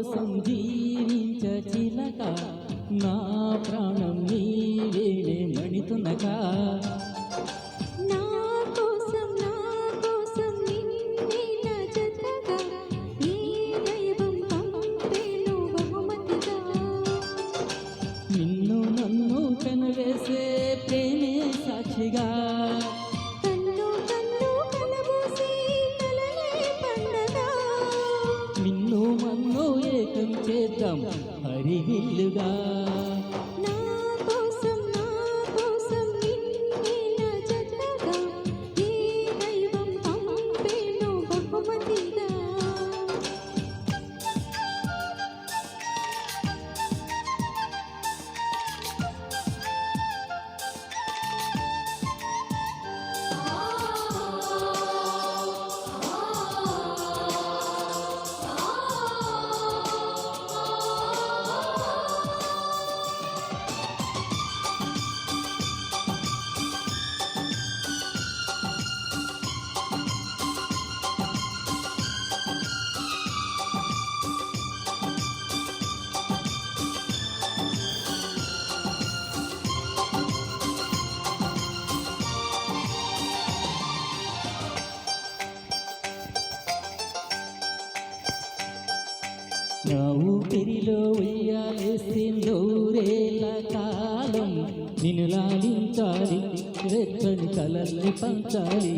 కోసం జీవించ చిలక నా ప్రాణం నీవేనే మణితునక నిన్ను నన్ను కనవేసే ప్రేమే సాక్షిగా నిన్ను మన్ను ఏకం చేద్దాం హరివిల్లుగా నా ఊపిరిలో ఉయ్యాలేసిందోరేళ్ళ కాలం నిన్ను లాలించాలి రెక్కని కలల్ని పంచాలి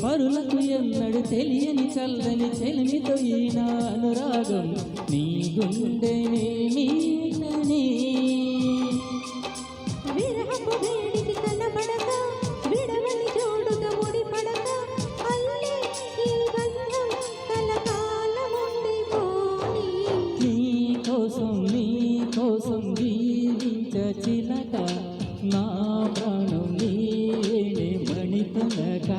పరులకు ఎన్నడు తెలియని చల్లని చెలిమితో ఈన అనురాగం నీ గుండెనే మీటని విరహపు వేడికి కనబడక విడవని జోడుగా ముడిపడక అల్లే ఈ బంధం కలకాలం ఉండిపోని నీ కోసం జీవించ చిలక నా ప్రాణం నీవేనే మణితునక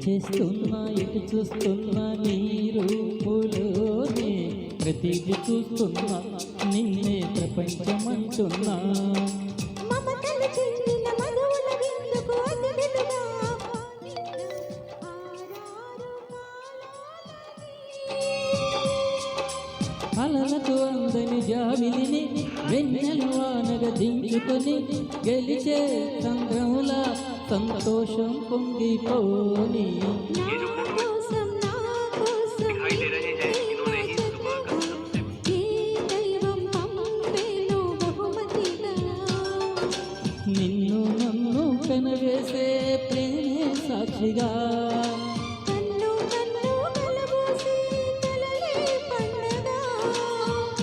చేస్తున్నా ఎటు చూస్తున్నా నీ రూపులోనే ప్రతిదీ చూస్తున్నా నిన్నే ప్రపంచమంటున్నా అలలకు అందని జాబిలిని వెన్నెల వానగా దించుకొని గెలిచే సంద్రములా సంతోషం పొంగిపోని నిన్ను నన్ను కనవేసే ప్రేమే సాక్షిగా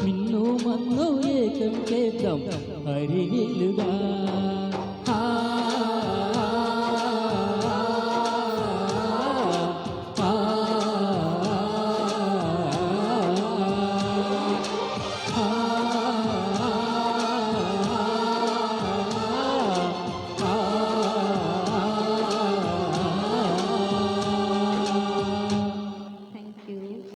నిన్ను మన్ను ఏకం చేద్దాం హరి